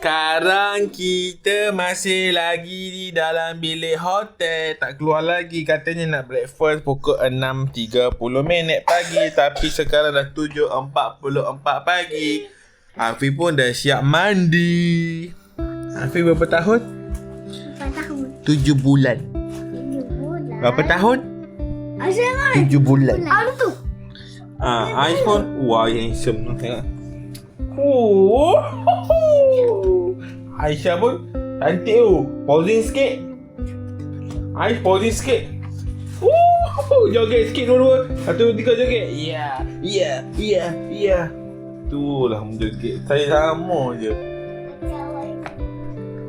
Sekarang kita masih lagi di dalam bilik hotel. Tak keluar lagi. Katanya nak breakfast pukul 6.30 pagi. Tapi sekarang dah 7.44 pagi. Afiq pun dah siap mandi. Afiq berapa tahun? 4 tahun. 7 bulan. 7 bulan. Berapa tahun? Asyik 7 bulan. Ada tu. iPhone. Wah, yang handsome tu tengok. Aisyah pun cantik tu. Pausing sikit. Aish pausing sikit. Joget sikit dua-dua. 1, 2, 3 joget. Ya. Itulah menjoget. Saya sama je.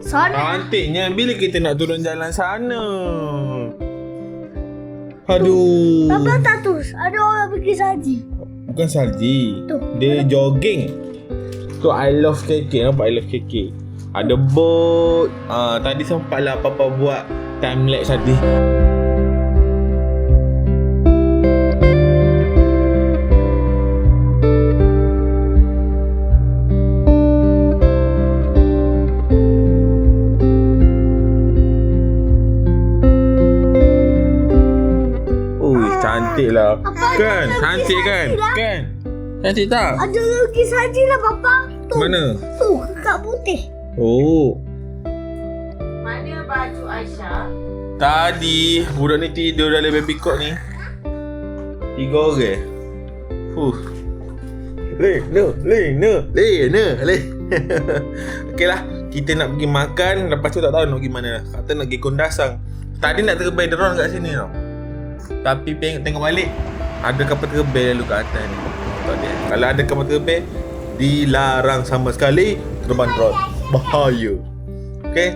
Sana. Cantiknya bila kita nak turun jalan sana. Aduh. Papa tak terus. Ada orang pergi saji. Bukan salji. Tu. Dia jogging. Tu I love KK. Nampak I love KK. Ada boat. Tadi sempatlah Papa buat time lapse tadi. Cantik lah. Kan? Cantik kan? Kan? Cantik tak? Ada lagi saji lah Papa. Tu. Mana? Tu kakak putih. Oh. Mana baju Aisyah? Tadi budak ni tidur dalam baby cot ni 3 orang. Le. Okey lah, kita nak pergi makan. Lepas tu tak tahu nak pergi mana lah. Kata nak pergi Kondasang. Tadi nak terbang drone kat sini tau. Tapi tengok balik, ada kapal terbang lalu kat atas ni. Tak ada. Kalau ada kapal terbang, dilarang sama sekali terbang drone. Bahaya. Okey.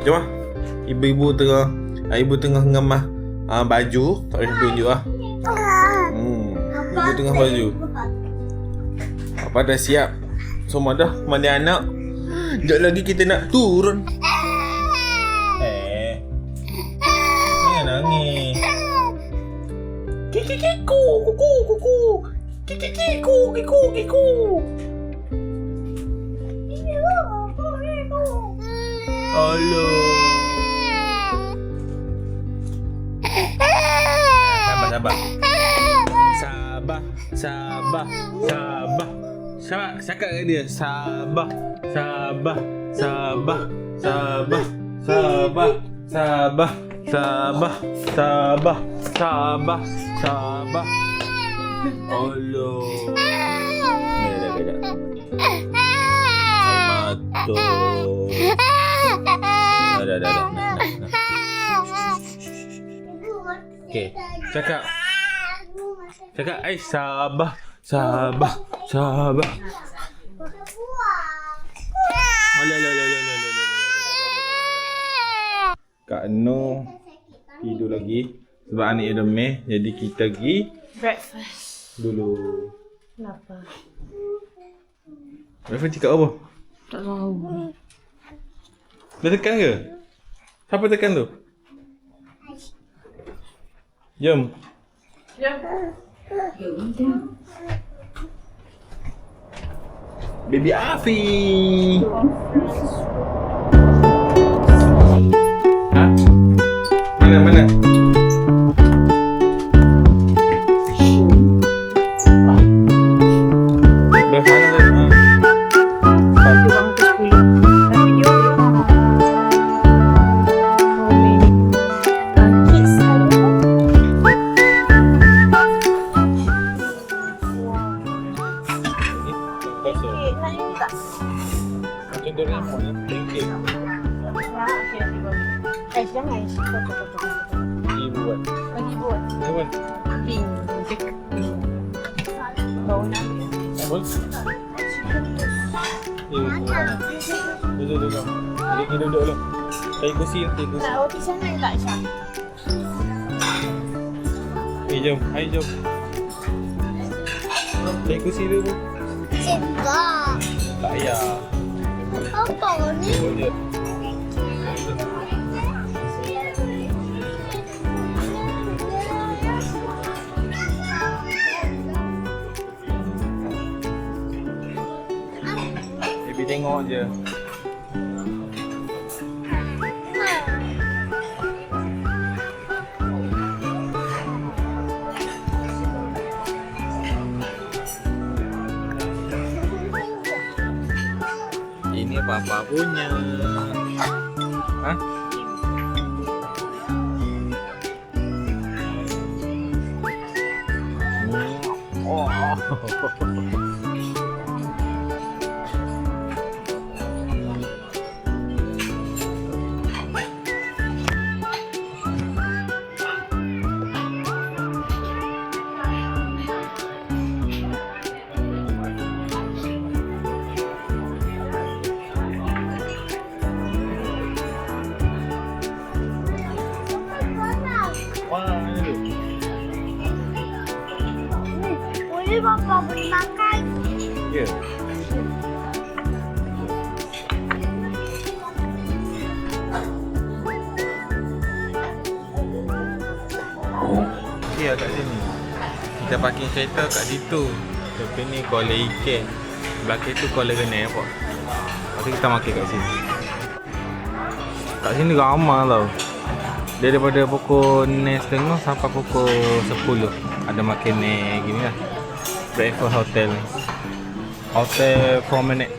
Jom lah. Ibu tengah ngemah baju. Tak boleh tunjuk lah. Ibu tengah baju. Apa dah siap? Semua dah mandi anak. Sekejap lagi kita nak turun. Jangan nangis. Kiku. Kiku. Allah. Sabar. Cakap kat dia. Sabar. Allah. Dah. Mato. Dah. Okey, cakap. Sabar. Kak Noh tidur lagi sebab anak dia demam. Jadi kita pergi Breakfast. dulu. Kenapa? Breakfast cakap apa? Tak tahu. Dah tekan ke? Siapa tekan tu? Jom. Baby Afi. Mana? Jangan Ibu buat. bagi buat. Ibu. Bau nak. Ibu. Duduk. Jadi duduk dulu. Cari kursi. Tak roti sana tak Aisyah? Jom. Cari kursi dulu. Sebab. Tak payah. Apa ni? Duduk je. Baby tengok je. Ini papa punya. Hah? Oh. Boleh papa boleh makan. Ya. Ya kat sini. Kita parking kereta kat situ. Tapi ni Kuala Ikan. Belakang tu Kuala Geneng apa. Lepas tu kita makan kat sini. Kat sini ramai tau. Dia daripada pukul 9.30 sampai pukul 10 ada makan ni gini lah. Breakfast hotel ni. Hotel Promenade.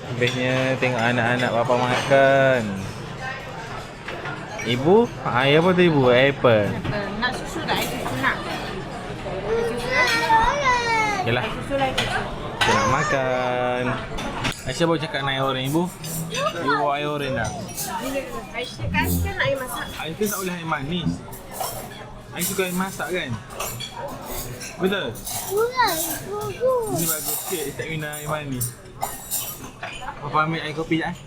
Habisnya tengok anak-anak bapa makan. Ibu, air apa tu ibu? Apple. Nak susu tak? Air susu nak? Okay lah. Susu lah susu. Kita nak makan. Aisyah baru cakap nak air oren ibu. Ibu bawa air oren dah. Aisyah kan nak air masak. Aisyah tak boleh air manis. Aisyah suka air masak kan? Betul? Bagus. Ini bagus sikit, dia tak minum air manis. Papa ambil air kopi sekejap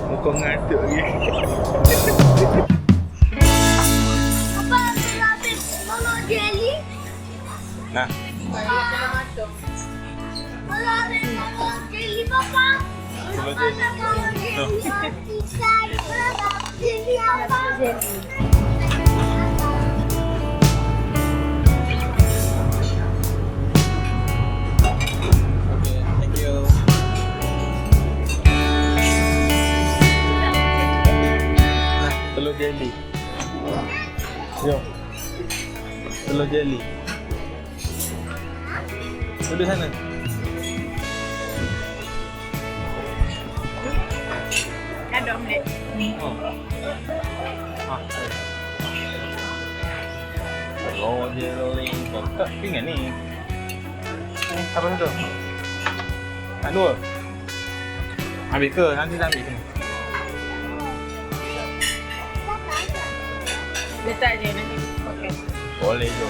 Muka ngantuk lagi. Papa ambil habis Mama jelly. Nah, Kalau ambil Mama jelly papa. Mama Papa jelly. nak Mama jelly. Jelly apa? okay, thank you. Nah, telur jelly. Jom. Telur jelly. Duduk sana. Ada omelette. Oh. Ah. Telur jelly. Tak pinggan ni. Apa tu? Tak dua. Ambil ke? Nanti dah ambil sini. Letak je nanti. Okey. Boleh je.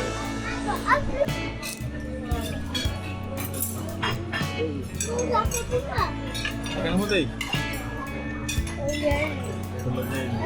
Makan apa tadi? Telur jelly.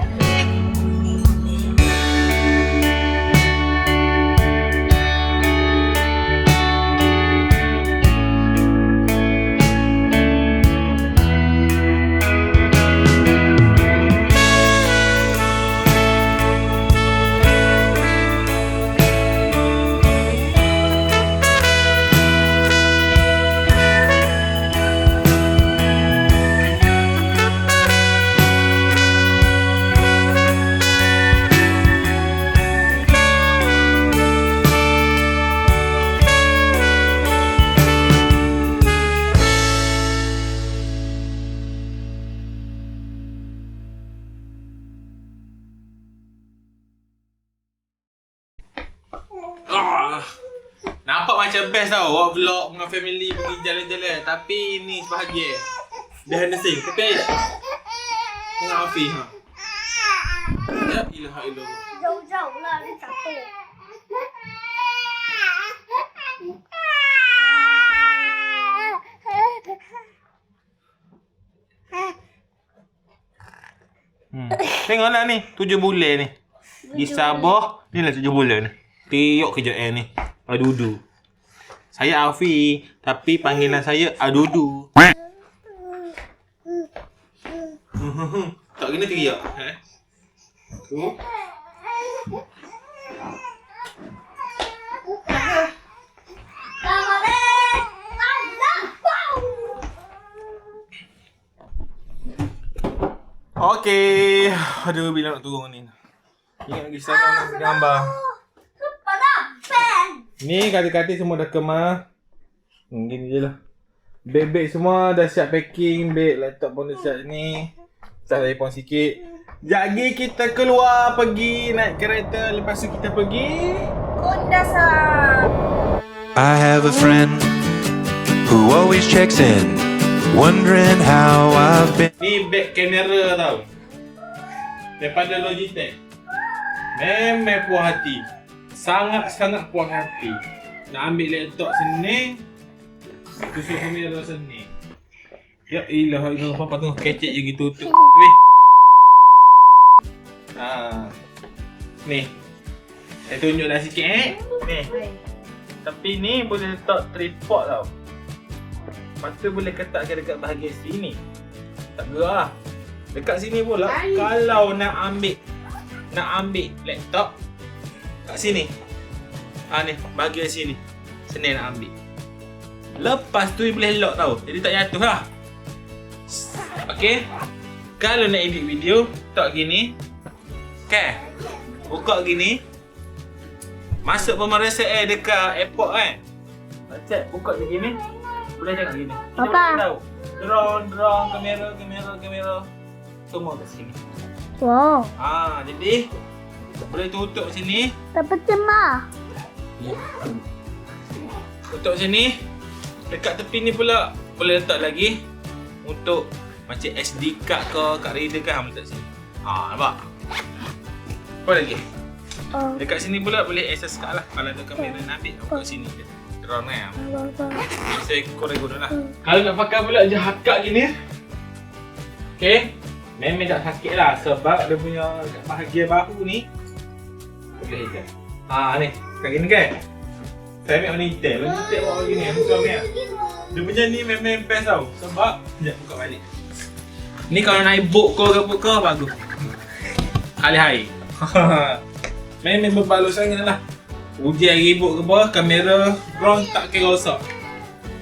Nampak macam best tau awak vlog dengan family pergi jalan-jalan. Tapi ni sebahagia behind the scene. Tapi Aish tengok Hafiz ha. Ya ilah ilah. Jauh-jauh lah dia jatuh. Tengoklah ni 7 bulan ni. Di Sabah ni lah 7 bulan ni. Tiok kejap ni. Adudu. Saya Afi, tapi panggilan saya Adudu. Tak kena teriak. Okey. Aduh, bila nak turun ni. Ingat lagi sana nak gambar. pada pen. Ni katil-katil semua dah kemah. Gini je lah. Beg-beg semua dah siap packing. Beg laptop pun dah siap ni. Start telefon sikit. Sekejap lagi kita keluar pergi naik kereta. Lepas tu kita pergi Kundasang. I have a friend who always checks in, wondering how I've been. Ni beg kamera tau. Daripada Logitech. Memang puas hati. Sangat-sangat puas hati. Nak ambil laptop seni. Tusuk kamera seni. Ya ilah, apa tengok kecek je gitu tutup. Weh. Ni. Saya tunjuk dah sikit Ni. Tapi ni boleh letak tripod tau. Lepas tu boleh ketatkan dekat bahagian sini. Tak gerah. Dekat sini pula kalau nak ambil laptop kat sini. Ni bahagian sini. Senang nak ambil. Lepas tu boleh lock tau. Jadi tak jatuh lah. Okey. Kalau nak edit video, tak gini. Okay. Buka gini. Masuk pemeriksaan air dekat airport kan. Cek buka je gini. Boleh cakap gini. Apa? Drone, kamera. Semua kat sini. Wow. Jadi boleh tutup sini. Tak percuma. Tutup sini. Dekat tepi ni pula boleh letak lagi untuk macam SD card ke, card reader ke, boleh letak sini. Nampak? Apa lagi? Dekat sini pula boleh access card lah. Kalau ada kamera nak ambil, buka sini je. Drone kan. Saya korek guna lah. Kalau nak pakai pula je hakak gini. Okay. Memang tak sakit lah sebab dia punya bahagian bahu ni boleh je. Ni. Kat gini kan. Saya ambil monitor. Monitor bawa gini. Buka ambil. Dia punya ni memang best tau. Sebab sekejap buka balik. Ni kalau naik boat ke bagus. Hai. Memang berbaloi sangat lah. Ujian ribut ke bawah, kamera drone tak kira rosak.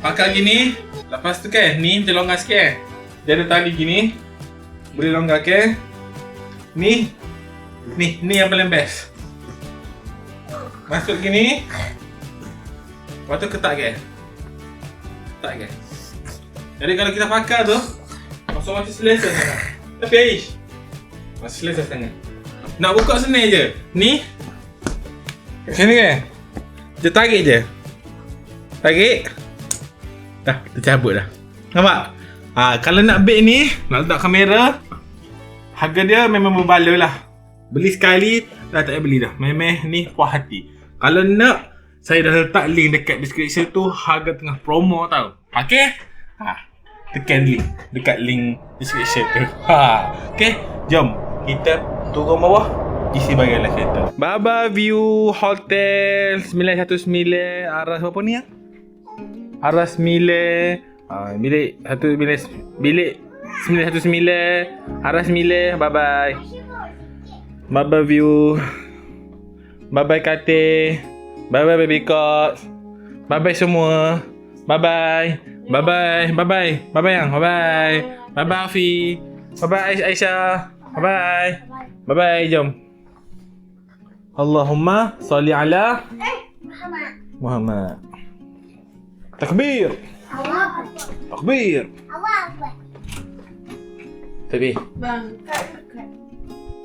Pakai gini. Lepas tu kan, ni macam longgar sikit kan. Dia ada tali gini. Boleh longgar kan. Ni yang paling best. Masuk gini. Lepas tu ketat kan. Jadi kalau kita pakai tu masuk macam selesa sangat. Tapi Aish masih selesa sangat. Nak buka senang je. Ni kat sini kan. Dia tarik je. Tarik. Dah, tercabut dah. Nampak? Kalau nak beg ni, nak letak kamera, harga dia memang berbaloi lah. Beli sekali, dah tak payah beli dah. Memang ni puas hati. Kalau nak, saya dah letak link dekat description tu. Harga tengah promo tau. Okay? Tekan link dekat link description tu. Okay? Jom kita turun bawah, isi bagian live kereta. Baba View Hotel 919 Aras apa ni ya? Aras 9 bilik 919 Aras 9. Bye bye. Baba View. Bye bye Kate. Bye bye baby cot. Bye bye semua. Bye bye. Bye bye. Bye bye. Bye bye yang. Bye bye. Bye bye Afi. Bye bye Aisyah. Bye bye. Bye bye. Jom. Allahumma salli ala Muhammad. Takbir. Takbir. Tapi Bang, kat.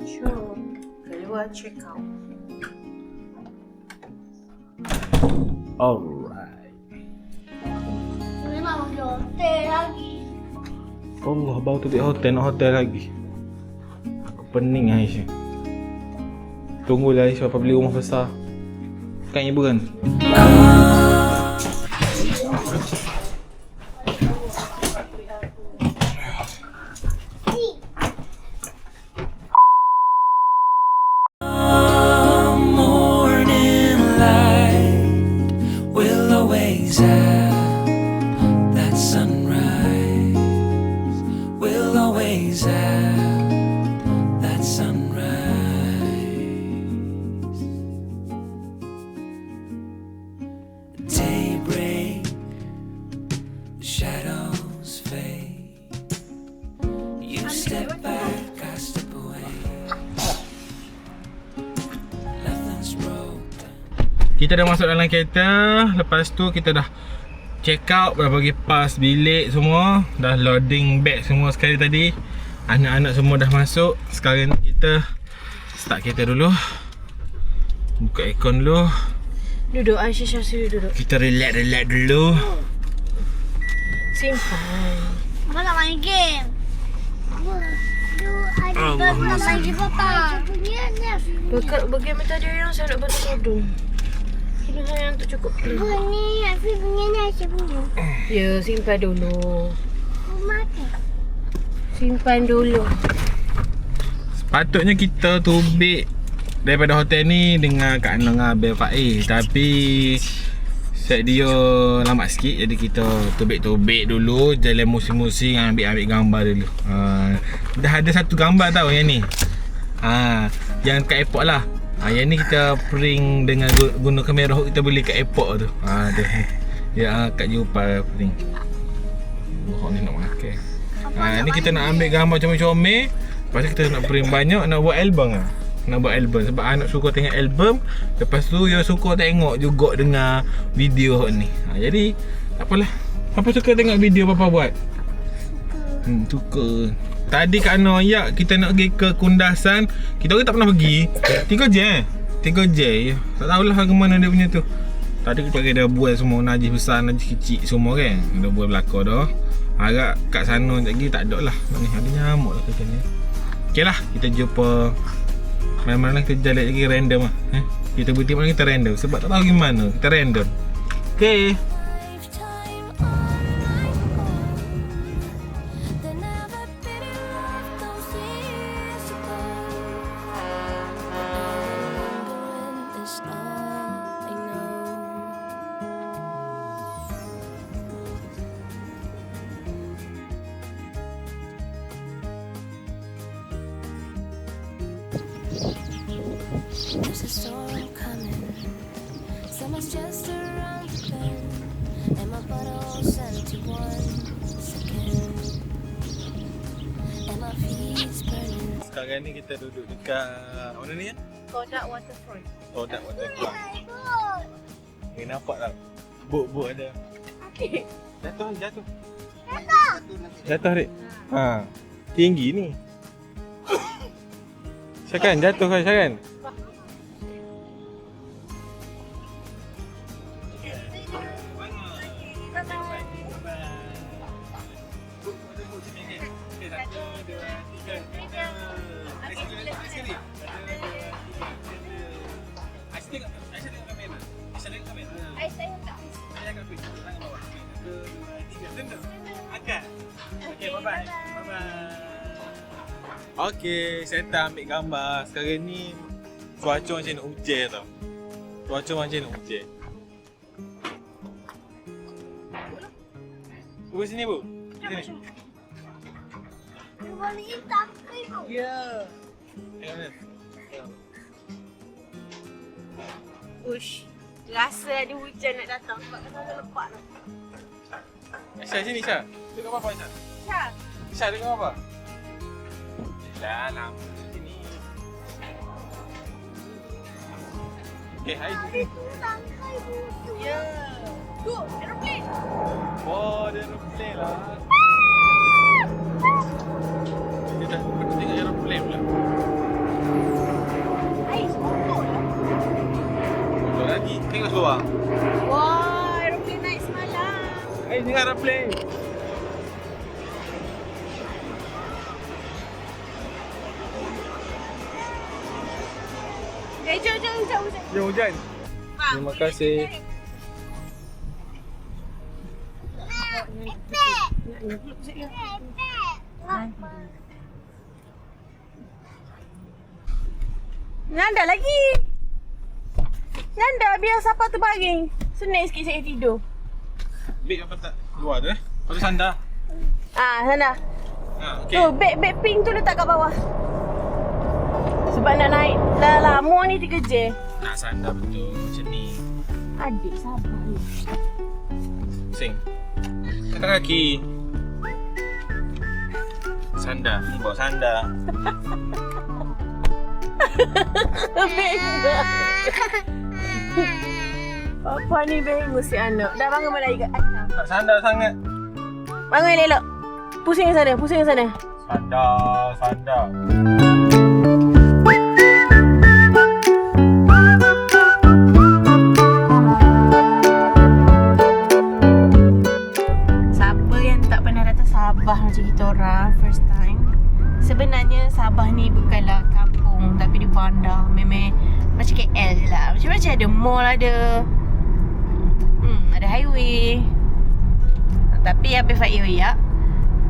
Jom. Keluar check out. alright. Ini nak pergi hotel lagi. Allah, bau tu di hotel, nak hotel lagi. Aku pening Aisyah. Tunggulah Aisyah apa beli rumah besar. Bukan ibu kan? Morning light will always have that sunrise. Will always have that sunrise. Daybreak, shadows fade. You step back, I kita dah masuk dalam kereta. Lepas tu kita dah check out, dah bagi pas bilik semua. Dah loading bag semua sekali tadi. Anak-anak semua dah masuk. Sekarang ni kita start kereta dulu. Buka aircon dulu. Duduk, Aisyah duduk. Kita relax dulu. Simpan. Apa nak main game? Ada nak main game apa? Bagaimana tadi yang saya nak bertudung? Sudah saya untuk cukup. Bunyi, Afiq punya ni Aisyah punya. Ya, simpan dulu. Makan. Simpan dulu. Sepatutnya kita tubik daripada hotel ni dengan Kak Anang dengan Abel Faiz. Tapi set dia lambat sikit, jadi kita tubik-tubik dulu. Jalan musing-musing, ambil gambar dulu. Dah ada satu gambar tau yang ni. Yang kat airport lah. Yang ni kita print dengan guna kamera kita beli kat airport tu. Tu. Ya, kat Jepal print. Bukan ni nak makan. Ni kita nak ambil gambar comel-comel. Lepas tu kita nak print banyak, nak buat album lah. Nak buat album sebab anak suka tengok album. Lepas tu dia suka tengok juga dengan video ni. Jadi tak apalah. Papa suka tengok video Papa buat. Suka. Tadi Kak Noh ayak kita nak pergi ke Kundasan. Kita orang tak pernah pergi. 3 jam. 3 jam. Tak tahulah ke mana dia punya tu. Tadi kita dah buat semua, najis besar, najis kecil semua kan. Dah buat belakang dah. Harap kat sana lagi tak ada lah. Ni ada nyamuk lah katanya. Okeylah, kita jumpa mana-mana kita jalan lagi random lah. Kita berhenti mana kita random. Sebab tak tahu gimana. Kita random. Okay. There's a storm coming. Someone's just around the bend, and my bottle's empty once again, and my feet's burning. Sekarang ni kita duduk dekat mana ni ya? Kodak Waterfront. Kodak Waterfront. Ni nampak tak? Bot ada. Okay. Jatuh. Jatuh Rik. Tinggi ni. Syakan jatuh kan Syakan? Okey, saya tak ambil gambar. Sekarang ni cuaca macam nak hujan tau. Cuaca macam nak hujan. Bu sini Bu. Sini. Boleh tak ibu? Ya. Tengok ni. Ush. Rasa ada hujan nak datang sebab kena lepak lah. Aisyah sini Aisyah. Duduk kat bawah Aisyah. Syah. Aisyah duduk kat bawah. Dah lama sini. Okay, hai sini. Tangkai butu. Ya. Tu, aeroplane. Oh, dia aeroplane lah. Dia dah pernah tengok aeroplane pula. Ais, motor lah. Betul lagi. Tengok seluar. Wah, aeroplane naik semalam. Hai, tengok aeroplane. Hujan. Hujan. Terima kasih. Nanda lagi. Nanda biar siapa terbaring. Senang sikit saya tidur. Beg apa tak? Luar tu Lepas tu sandar. Sana. Okey. Tu, beg pink tu letak kat bawah. Sebab nak naik dah lama ni 3 jam. Nak sandar betul macam ni. Adik sabar ni. Sing. Angkat kaki. Sandar. Ni bawa sandar. Beg juga. Apa ni bengus si anak. Dah bangun mana lagi kat atas. Tak sandar sangat. Bangun elok. Pusing ke sana, pusing ke sana. Sandar. Siapa yang tak pernah datang Sabah macam kita orang first time. Sebenarnya Sabah ni bukanlah kampung tapi di bandar. Memang macam KL je lah. Macam-macam ada mall ada. Ada highway. Tapi Abang Faiz royak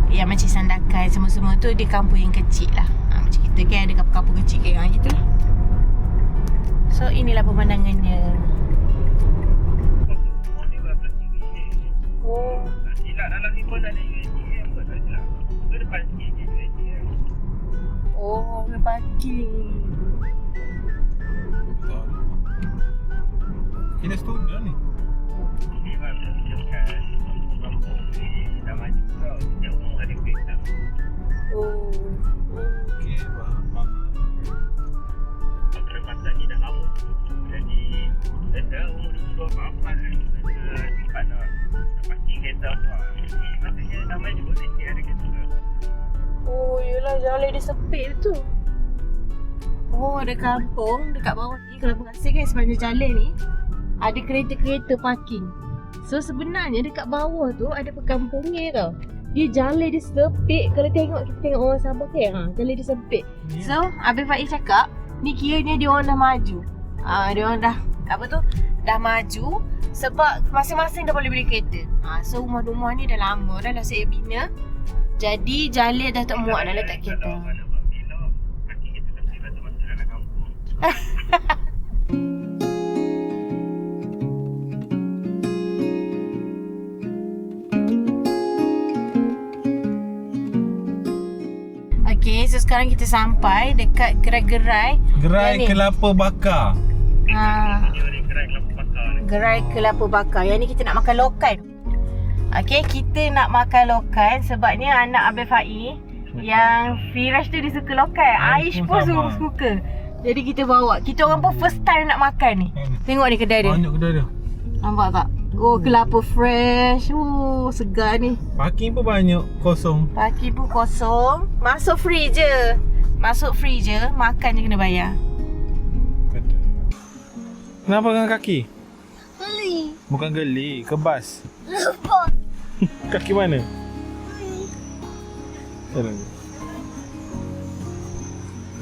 yang macam Sandakan semua-semua tu dia kampung yang kecil lah. Macam kita kan ada kampung-kampung kecil kan gitu lah. So inilah pemandangannya. Oh. Silap dalam ni pun ada ATM pun tak silap. Itu depan sikit je ATM. Oh, dia parking. Kita student ni. Ini kan dekat kampung ni dah maju tau. Setiap umur ada kereta. Oh. Okey, faham. Perempatan ni dah lama. Jadi dah umur 24 kan. Tempat nak parking kereta apa. Ini maksudnya dah maju mesti ada kereta. Oh, yelah jalan dia sempit tu. Oh, ada kampung dekat bawah ni. Kalau perasan kan sepanjang jalan ni ada kereta-kereta parking. So sebenarnya dekat bawah tu ada perkampungnya tau. Dia jalan dia sempit. Kalau kita tengok orang Sabah kan, jalan dia sempit. So Abang Faiz cakap ni kiranya dia orang dah maju. Dia orang dah dah maju sebab masing-masing dah boleh beli kereta. So rumah-rumah ni dah lama dah saya bina. Jadi jalan dah tak muat dah letak kereta. Parking kereta mesti masuk dalam kampung. Okay, so sekarang kita sampai dekat gerai-gerai. Gerai yang ni. kelapa bakar. Gerai kelapa bakar. Yang ni kita nak makan lokal. Okay, kita nak makan lokal sebabnya anak Abang Faiz yang Firash tu dia suka lokal. Aish pun suka. Jadi kita bawa. Kita orang pun first time nak makan ni. Tengok ni kedai dia. Banyak kedai dia. Nampak tak? Oh, kelapa fresh. Segar ni. Parking pun banyak kosong. Parking pun kosong. Masuk free je. Makan je kena bayar. Kenapa dengan kaki? Beli. Bukan geli, kebas. Lupa. Kaki mana? Turun.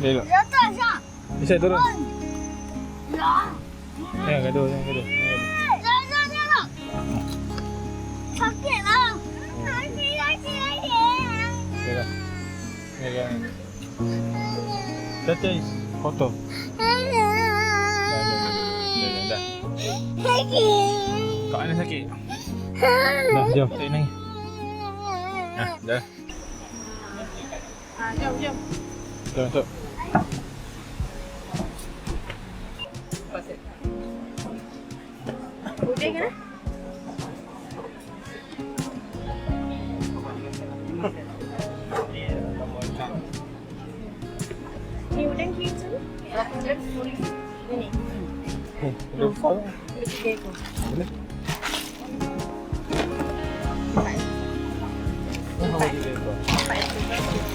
Elok. Letak Syah. Bisa turun. Ya. Jangan gaduh. Jangan. Sakit lah. Sakit. Jalan. Caca, foto. Dah. Kau mana sakit? Dah, jom. Tak nangis. Dah. Jom. Jom, masuk. Udang kan? Ni udang kita. Ini. Lupa. Boleh.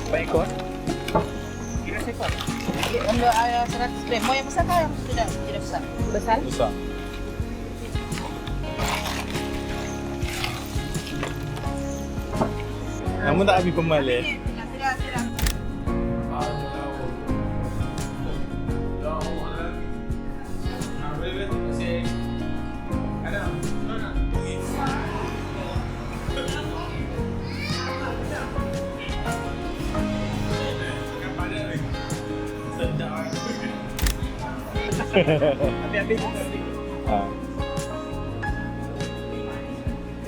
Baik ekor. Kira sekor. Untuk 100 gram. Mau yang besar kah? Tidak besar. Besar? Besar. Namun tak habis pemal Tidak. Habis.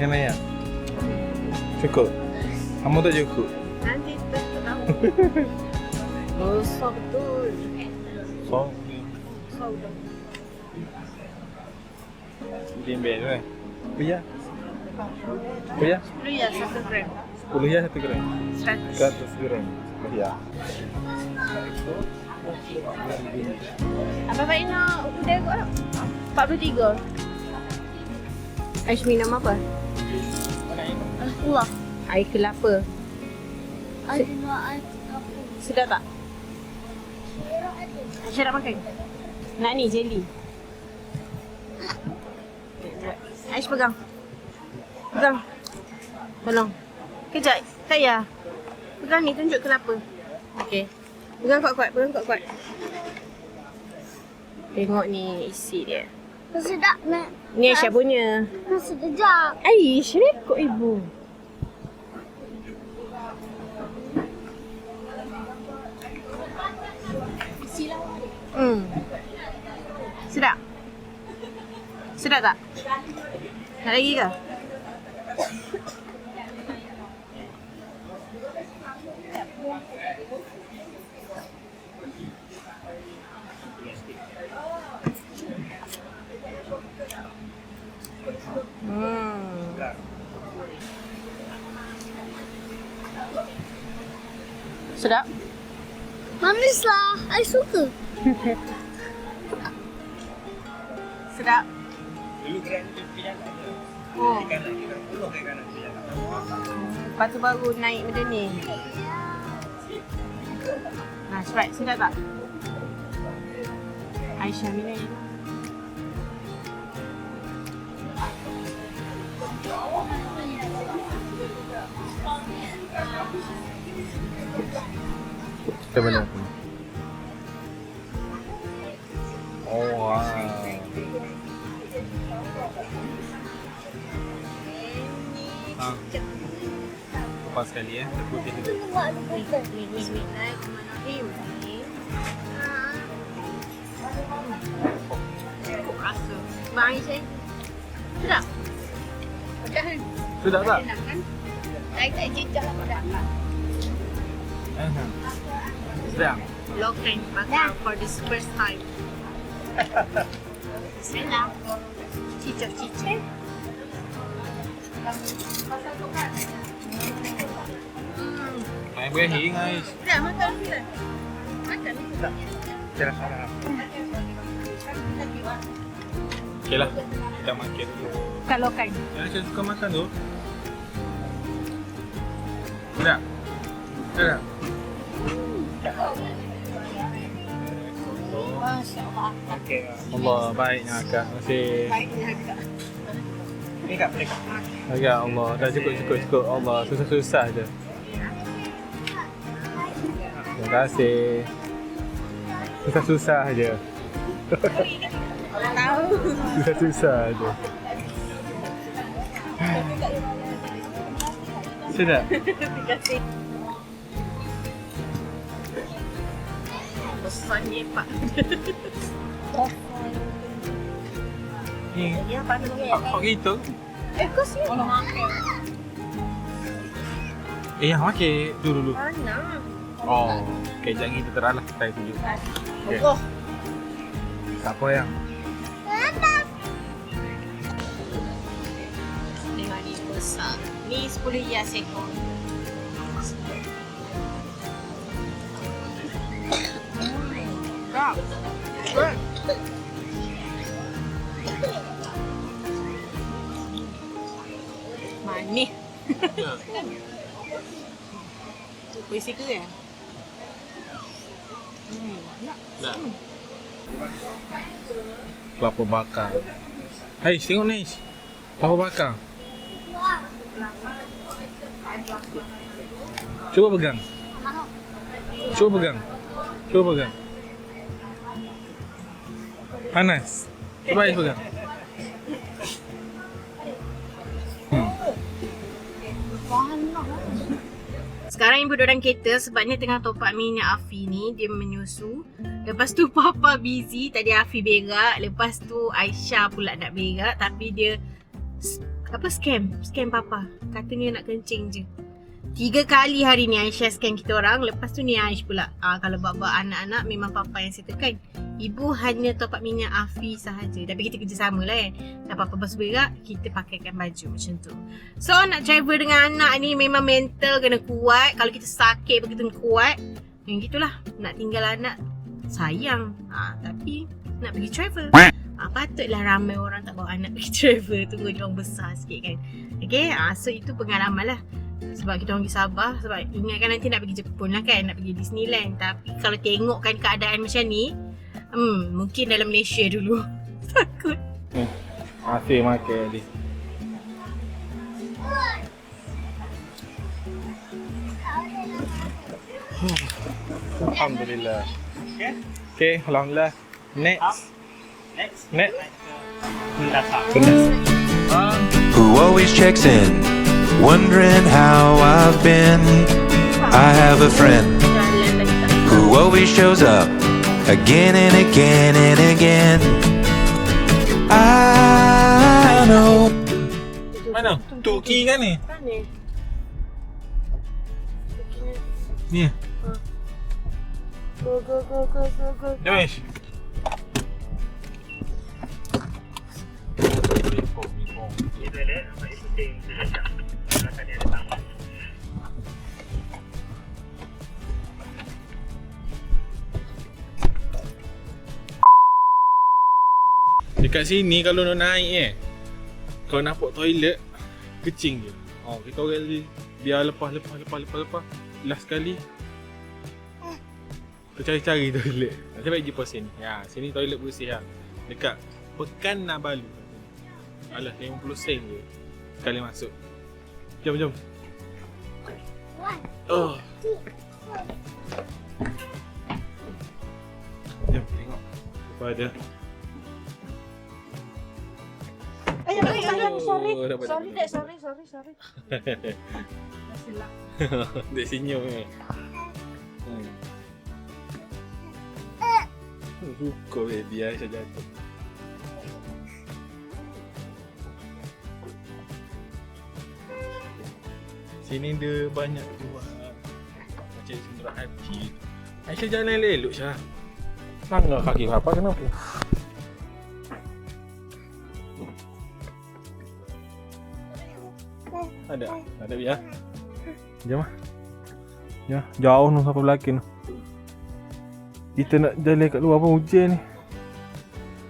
Yang mana? Cukup. Kamu tak cukup. Nanti tak tahu. Besar betul. Song. Besar betul. Bimbel tu kan? Puya? 10 ya 1 gram. 10 ya 1 gram. 100. 100 gram. Ya. Abang Faiz nak udang kot tak? 43. Aish minum apa? Allah. Air kelapa. Aduh, air apa? Sedap tak? Aisyah nak makan? Nak ni jelly. Aish pegang. Pegang. Tolong. Kejap. Tak payah. Pegang ni, tunjuk kelapa. Okey. Pegang kuat-kuat, pegang kuat-kuat. Tengok ni isi dia. Sedap, Mak. Ni Aisyah punya. Sekejap. Aish, rekod ibu. Sedap? Sedap tak? Nak lagi ke? Sedap? Manis lah. I suka. Sedap? Dulu gerak ni pergi jalan je. Oh, Kiri kanan, kiri puluh ke kanan pergi jalan. lepas tu baru naik benda ni. Nah, Sprite sedap tak? Aisyah minum. Macam mana? Oh, wow. Lepas sekali terputih tu. Rasa. Bang Aisyah. Sedap? Macam kan? Sedap tak? Enak kan? Saya tak cicah lah pada akak. Sedap. Lokan bakar for the first time. Sedap. Cicah-cicah. Main berakhir guys. Sedap makan ni lah. Makan ni. Saya rasa lah. Okay lah. Kita makan dulu. Bukan lokan. Yang saya suka makan tu. Sedap. Sedap. Masya Allah. Okey. Allah baiknya akak. Terima kasih. Baiknya agak. Ni kat mereka. Ya Allah. Dah cukup. Allah. Susah-susah je. Terima kasih. Susah-susah je. Tahu. Susah-susah je. Sedap. Terima kasih. Besarnya Pak. Ni. Ya, pandang ni. Kok gitu? Kau sih orang makan. Yang makan dulu. Mana? Oh. Okay, jangan kita teralah. Saya tunjuk. Okay. Oh. Siapa yang? Tengok ni besar. Ni 10 hias ekor. Kak. Manis. Puisi ke ya? Dah. Kelapa bakar. Hai, tengok ni. Kelapa bakar. Cuba pegang. Cuba pegang. Panas. Cuba Ais pegang. Sekarang ibu duduk dalam kereta sebabnya tengah top up minyak Afi ni. Dia menyusu. Lepas tu Papa busy. Tadi Afi berak. Lepas tu Aisyah pula nak berak. Tapi dia scam Papa. Katanya nak kencing je. 3 kali hari ni Aisyah scam kita orang. Lepas tu ni Aish pula. Kalau buat-buat anak-anak memang Papa yang settlekan. Ibu hanya top up minyak Afi sahaja. Tapi kita kerjasama lah kan. Dah Papa basuh berak, kita pakaikan baju macam tu. So nak travel dengan anak ni memang mental kena kuat. Kalau kita sakit begitu kuat. Yang gitulah. Nak tinggal anak sayang. Tapi nak pergi travel. Patutlah ramai orang tak bawa anak pergi travel. Tunggu dia orang besar sikit kan. Okay, so itu pengalaman lah. Sebab kita orang pergi Sabah. Sebab ingatkan nanti nak pergi Jepun lah kan, nak pergi Disneyland. Tapi kalau tengokkan keadaan macam ni, mungkin dalam Malaysia dulu. Takut. Asyik makan ni. Alhamdulillah. Okay, Alhamdulillah. Next. Who always checks in, wondering how I've been. I have a friend Jalan lagi tak. who always shows up again and again and again. I know. Mana? Turki kan ni? Mana? Ni. Go. Jom. Kita lihat apa yang penting kita macam belakang ni ada taman. Dekat sini kalau nak naik kau nampak toilet kecing je. Kita orang ni biar lepas. Last sekali kita cari-cari toilet. Nanti baik pergi pos sini. Ya, sini toilet bersih lah. Dekat Pekan Nabalu. Alah, 50 sen je sekali masuk. Jom. Oh. Jom tengok apa ada. Sorry. dapat. Sorry, Dad. Sorry. Silap. Dek senyum ni. Suka baby Aisyah jatuh. Sini dia banyak jual macam sendera hati. Aisyah jalan elok Syah. Langgar kaki apa kenapa? Ada biar. Jom ah. Ya, jauh tu sampai belakang tu. Kita nak jalan kat luar pun hujan ni.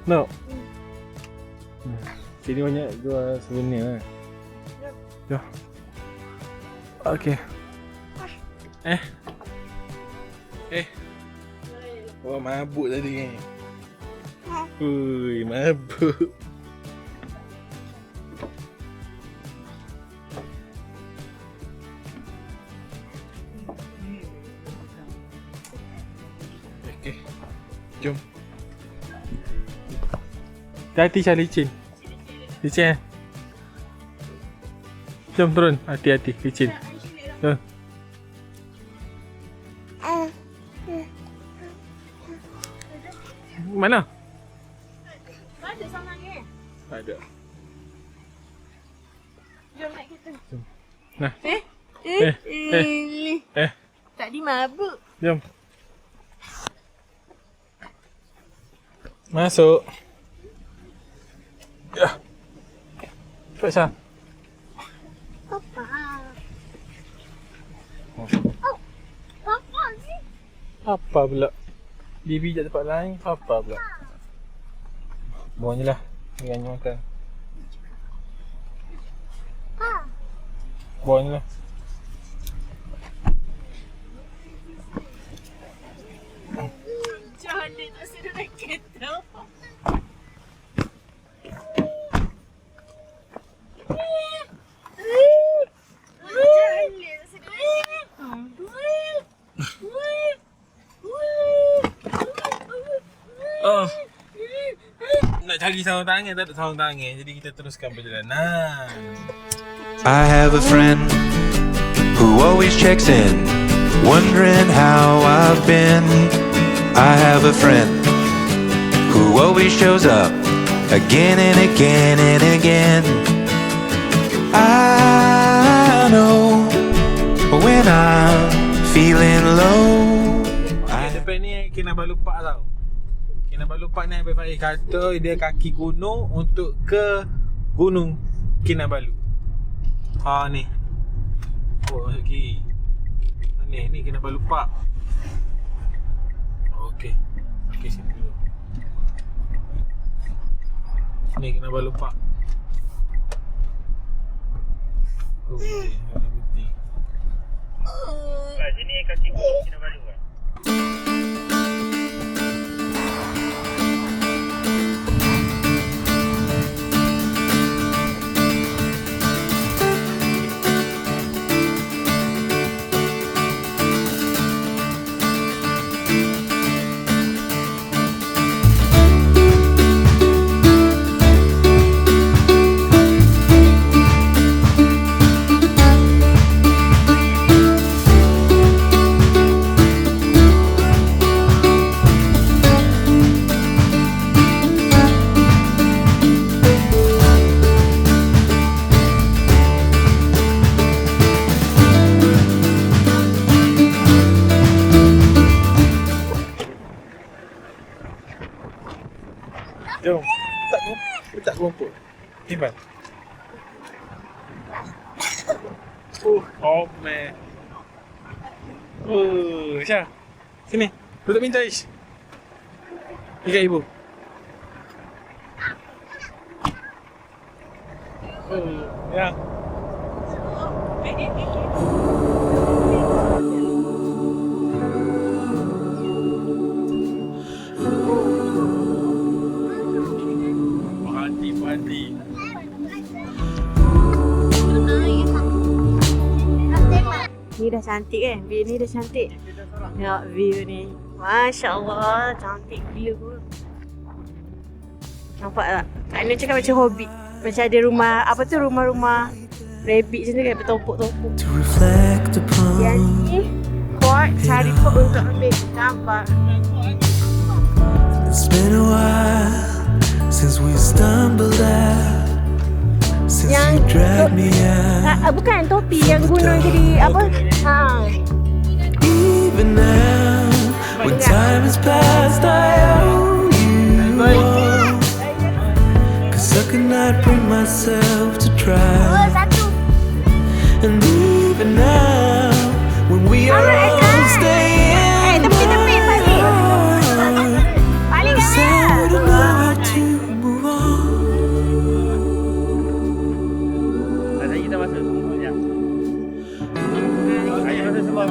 Nak? Sini banyak jual souvenir kan. Jom. Okey. Wah, mabuk tadi ni. Ui, mabuk. Okey. Jom. Hati-hati Syah, licin. Licin eh? Jom turun. Hati-hati, licin. Jom. Mana? Ada sangat ni. Ada. Jom naik kita. Nah. Tadi mabuk. Jom. Masuk. Ya. Cepat Syah. Papa. Oh. Papa ni. Apa pula? Bibi kat tempat lain, apa pula? Buang je lah. Dengan makan. Buang je lah. Jangan dia tak sedar naik kereta. Oh. Nak cari sarung tangan, tak ada sarung tangan. Jadi kita teruskan perjalanan. I have a friend who always checks in, wondering how I've been. I have a friend who always shows up again and again and again. I know when I'm feeling low. Depan ni Kinabalu Park tau. Kinabalu Park ni Abang Faiz kata dia kaki gunung untuk ke Gunung Kinabalu. Ha ni. Oh kiri. Ni Kinabalu Park. Okey. Okey sini dulu. Ni kenapa lupa? Oh, ada putih. Sini kaki Kinabalu kan? Jom. Tak kelompok. Iman. Oh man. Syah. Sini. Duduk pintar Ish. Ikat ibu. Ya. Mandi. Ni dah cantik kan? View ni dah cantik. Ya, view ni. Masya Allah, cantik gila. Nampak tak? Kak Nur cakap macam Hobbit. Macam ada rumah, apa tu rumah-rumah rabbit macam tu kan, bertumpuk-tumpuk. To reflect Yang upon. ni, Ford cari Ford untuk ambil gambar. It's been a while since we stumbled out. Since you dragged me out. Bukan topi yang gunung jadi apa? Even now, when time has passed, I owe you all. 'Cause I could not bring myself to try. And even now, when we are all staying apart, cause I wouldn't know how to move on. Nanti kita masuk semua je. Ayo masuk semua,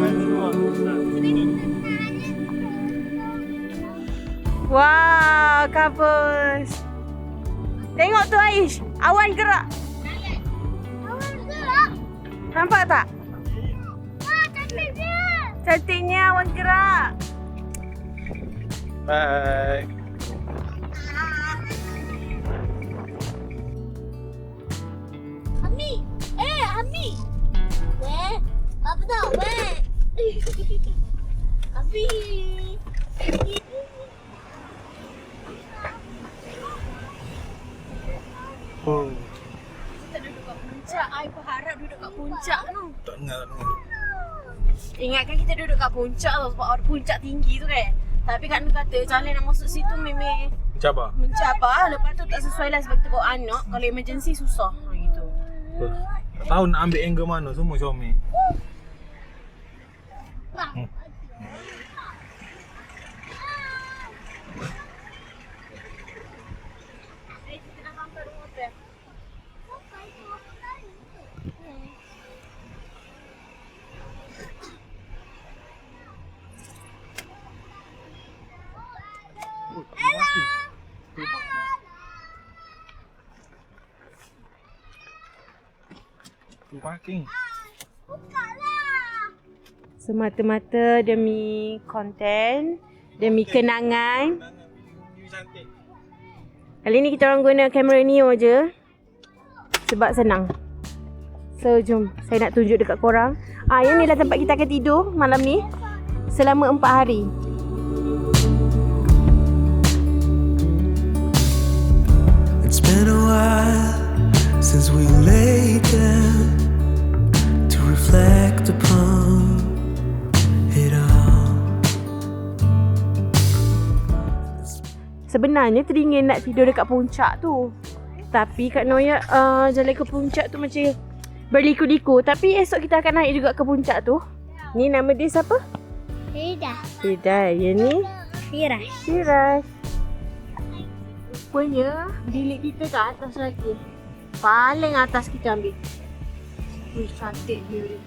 Wow, couples. Tengok tu Aish, awan gerak. Nampak tak? Cantiknya awan gerak. Bye. Ami. Ami. Weh. Apa tau? Weh. Ami. Oh, Kita duduk kat puncak. I berharap duduk kat puncak tu. tak dengar. Ingatkan kita duduk kat puncak tau, sebab ada puncak tinggi tu kan. Tapi Kak Nur kata jalan nak masuk situ memang Cabar. mencabar. Lepas tu tak sesuai lah sebab kita bawa anak. Kalau emergency susah gitu. Tak tahu nak ambil angle mana, semua comel. Parking. Semata-mata demi konten, demi kenangan. Kali ni kita orang guna kamera Neo je sebab senang. So jom saya nak tunjuk dekat korang. Yang ni lah tempat kita akan tidur malam ni selama 4 hari. It's been a while since we laid down to reflect upon it all. Sebenarnya teringin nak tidur dekat puncak tu. Tapi Kak Noya jalan ke puncak tu macam berliku-liku. Tapi esok kita akan naik juga ke puncak tu. Ni nama dia siapa? Tidak. Tidak, yang ni Firas. Firas. Rupanya bilik kita kat atas lagi. Paling atas kita ambil. Wih, cantik view dia.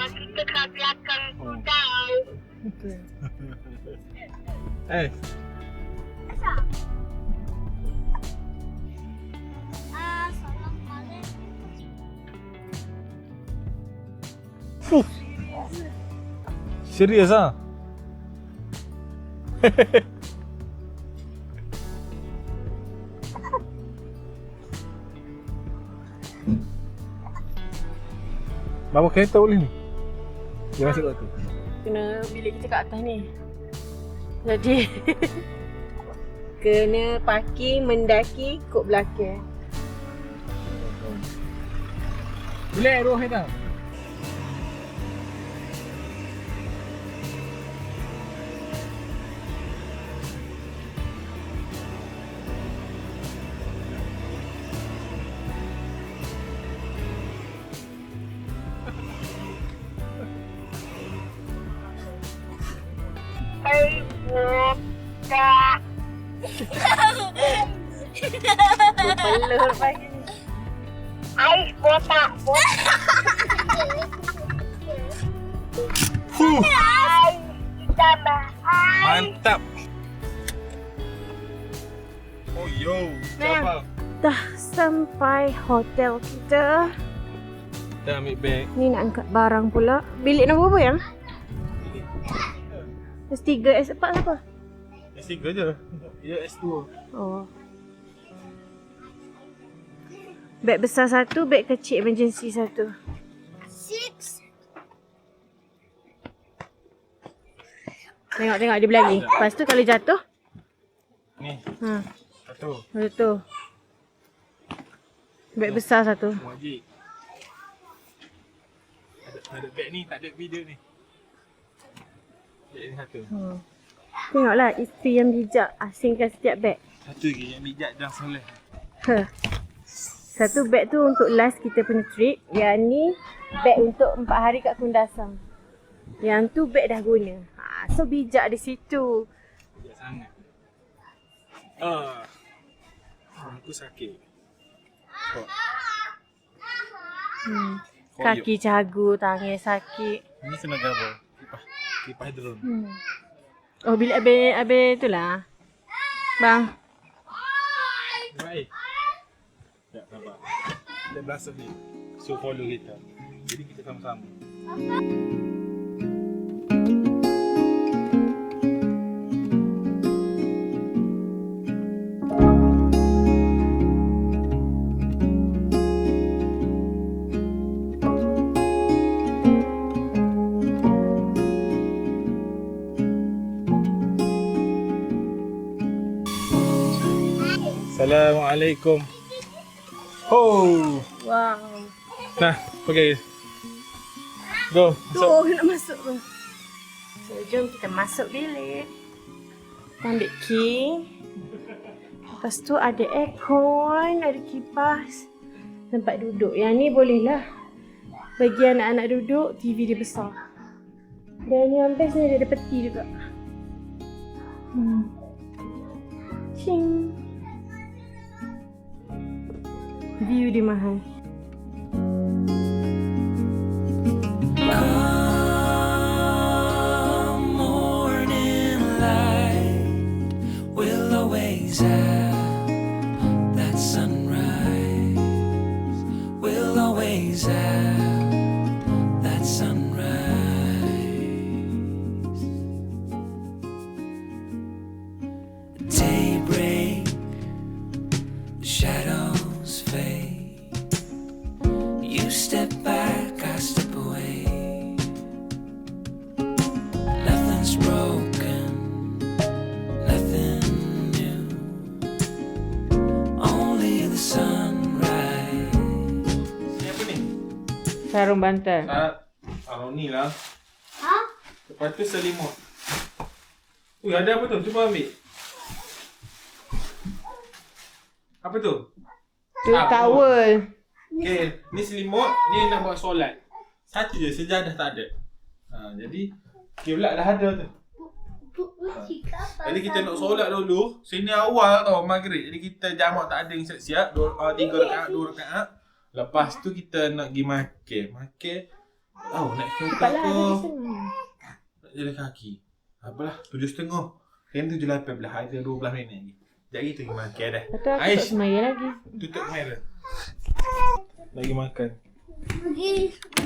Kita kat belakang tu tau. Betul. Eh, Salam balik. serius ah? Bawa kereta boleh ni? Dia masuk kat tu. Kena bilik kita kat atas ni. Jadi kena parking mendaki kot belakang. Boleh ruang kereta? Pelur pagi ni. Ais botak. Ais tambah ais. Mantap. Oh yo, siapa? Dah sampai hotel kita. Kita ambil beg. Ni nak angkat barang pula. Bilik nombor berapa yang? S3, S4 apa? S3 je. Ya S2. Oh. Beg besar satu, beg kecil emergency satu. 6. Tengok dia berlari. Lepas tu kalau jatuh, Ni, ha, satu. macam tu. Beg besar satu. Wajib. Ada beg ni, tak ada video ni. Beg ni satu. Tengoklah isteri yang bijak asingkan setiap beg. Satu lagi yang bijak dan soleh. Satu beg tu untuk last kita punya trip. Yang ni beg untuk 4 hari kat Kundasang. Yang tu beg dah guna. So bijak di situ. Bijak sangat. Aku sakit. Kok. Kaki cagu, tangan sakit. Ini kena gabar. Kipas drone. Oh bilik abe tu lah. Bang. Baik. Tak sabar. Kita basuh ni. So follow kita. Jadi kita sama-sama. Assalamualaikum. Oh. Wow. Nah, pergi. Go. Tu nak masuk tu. So jom kita masuk bilik. Kita ambil key. Lepas tu ada aircon, ada kipas. Tempat duduk. Yang ni boleh lah. Bagi anak-anak duduk, TV dia besar. Dan yang best ni ada peti juga. Cing. View dia mahal. Come morning light, we'll always have that sunrise. We'll always have that sunrise. Daybreak, shadows fade. You step back, I step away. Nothing's broken, nothing new. Only the sunrise. Ni apa ni? Sarung bantal. Sarung ni lah. Ha? Lepas tu selimut. Ui, ada apa tu? Cuba ambil. Apa tu? Tu towel. Okay, ni selimut, ni nak buat solat. Satu je, sejadah tak ada. Jadi, kiblat dah ada tu. Jadi kita nak solat dulu. Sini awal tau, maghrib. Jadi kita jamak tak ada yang siap-siap. 3 rakaat, 2 rakaat. Lepas tu kita nak pergi makan. Makan. Nak kereta ke? Nak jalan kaki. Apalah, 7.30. Kan 7.18 belah. Ada 12 minit lagi. Sekejap lagi tu pergi makan dah. Lepas tu aku tak Aish, semaya lagi. tutup kamera. Lagi makan. Pergi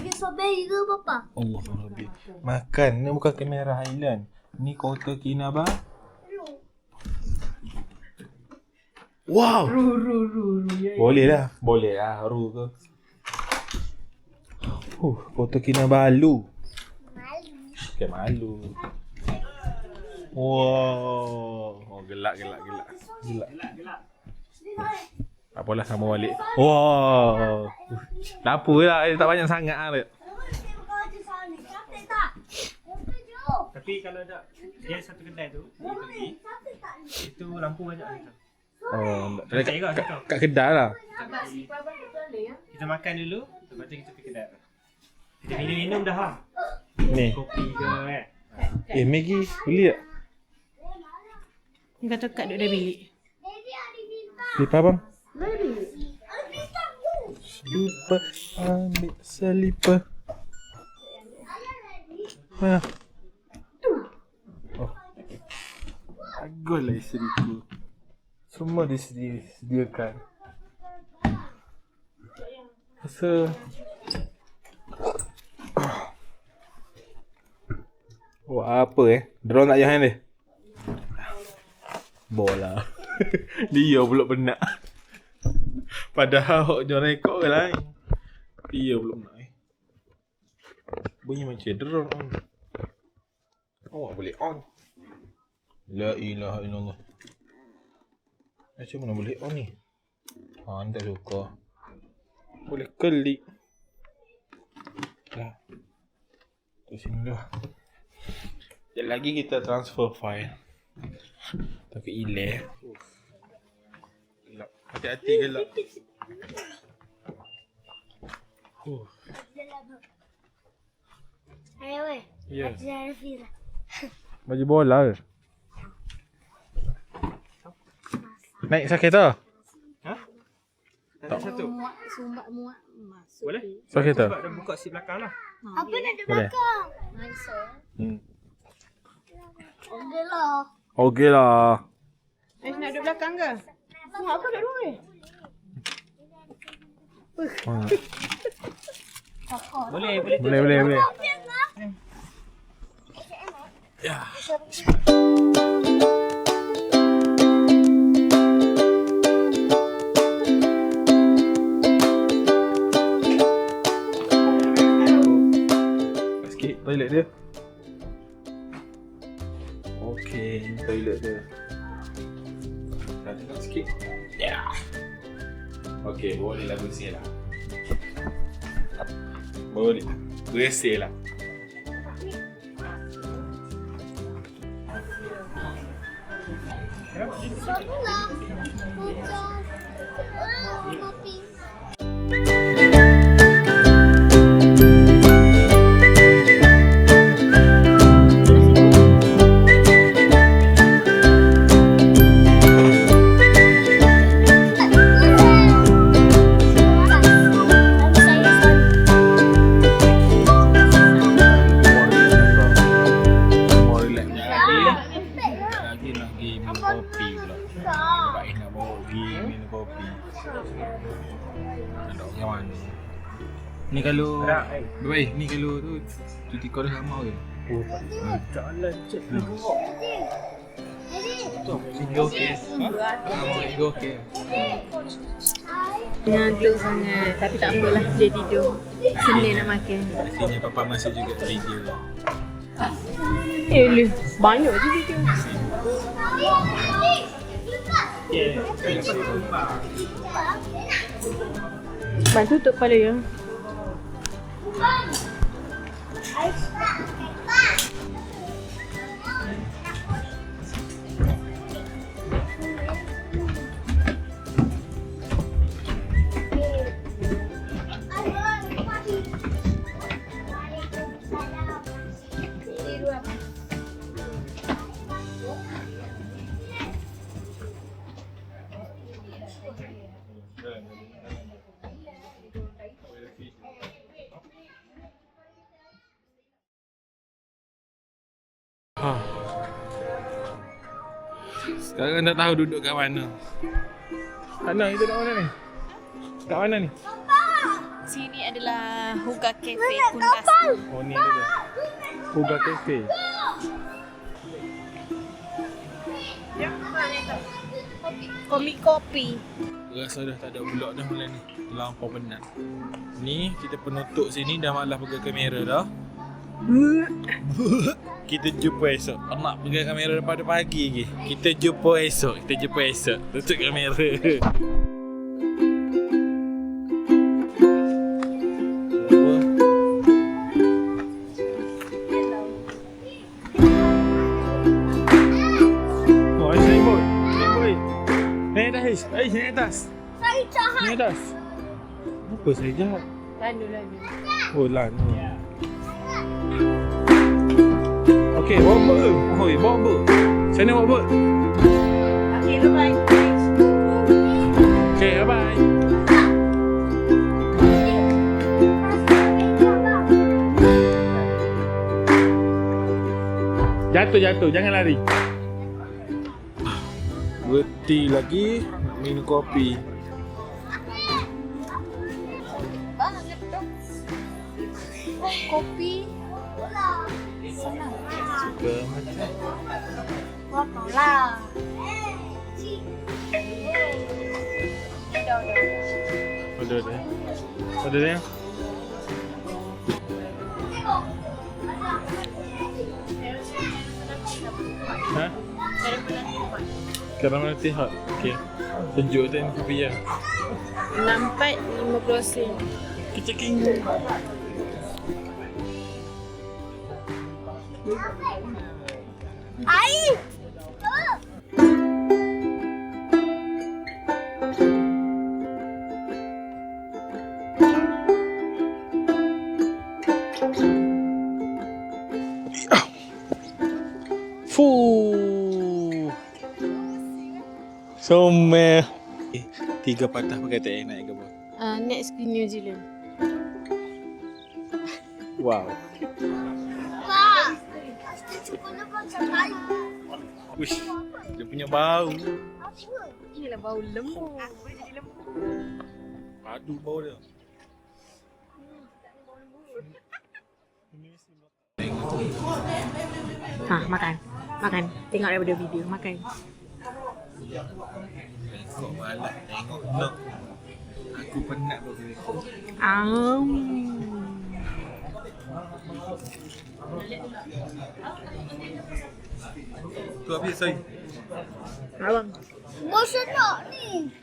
strawberry ke papa? Allah Rabbi. Makan. Ni bukan kamera Highland. Ni kota Kinabalu. Wow. Ru. Boleh lah. Boleh lah. Ru ke. Kota Kinabalu. Okay, malu. Wow. Gelak. Apalah sama balik. Wow. Tak apalah. Tak banyak sangat lah. Tapi kalau tak, dia satu kedai tu, dia pergi, itu lampu banyak ni. Kat kedai lah. Kita makan dulu, lepas tu kita pergi kedai. Kita minum dah lah. Ni. Kopi ke kan. Maggi beli tak? Ni kata kat duduk dalam bilik. Selipar bang? Selipar. Ambil selipar. Mana? Baguslah isteriku. Semua disediakan. Rasa apa Drone tak jahan dia? Bola. Dia pula penat. Padahal hok jom rekod ke lain. Dia pula penat bunyi macam drone on. Awak boleh on. La ilaha illallah. Macam mana boleh on ni? Anda suka. Boleh klik. Dah. Tu sini dah. Sekejap lagi kita transfer file. Tapi hilang. Gelap. Hati-hati gelap. Ayo weh. Ya. Jangan Fiza. Baju bola ke? Naik sakit tak? Tak satu. Sumbat muak masuk. Boleh? Sakit tak? Sebab dah buka seat belakang lah. Apa nak di Boleh. belakang? Nice. Okey lah. Nak duduk belakang ke? Apa nak duduk ni? Boleh. Ya. Sikit toilet dia. Okey, toilet dia. Dah tengok sikit. Ya. Okey, boleh lah bersih lah. Boleh. Bersih lah. Bagulah. Hujan. Kopi. Ni kalau baik, ni kalau tu cuti kau dah lama ke? Jalan cek. Tiga okey. Tiga okey. Ngantuk sangat. Tapi tak apalah, dia tidur. Senin nak makan. Pastinya papa masuk juga video. Lu, banyak je video. Bang tutup kepala ya. Sekarang dah tahu duduk kat mana. Ana, kita duduk mana ni? Kat mana ni? Sini adalah Huga Cafe Kundasang. Oh, ni dia. Huga Cafe. Kopi. Rasa dah tak ada vlog dah malam ni. Terlampau penat. Ni kita penutup sini dah malas pegang kamera dah. Kita jumpa esok. Nak pegang kamera daripada pagi lagi. Kita jumpa esok. Tutup kamera. Oh, naik boat. Naik atas. Naik atas. Saya jahat. Naik atas. Apa saya jahat? Lanu. Oh, lanu. Okey, bawa boat ke? Oi, bawa boat. Macam mana bawa boat? Okay, bye-bye. Okey, bye-bye. Jatuh. Jangan lari. Berhenti lagi nak minum kopi. Banget dong. Kopi. Senang. Suka macam. Apa lah. Ada dia. Ha? Karamel tea hot. Okey. Tunjuk tu kopi ya. 64 50 sen. Keceking. Air. Fuh. Somel. 3 patah pakai tak naik ke bawah. Next ke New Zealand. Wow. Pak. Kita cuba lepas sekali. Uish. Dia punya bau. Inilah bau lembu. Padu bau dia. Makan. Tengok daripada video, makan. Tengok balak, tengok vlog. Aku penat berfikir. Tu habis, sorry. Abang. Bosan nak ni.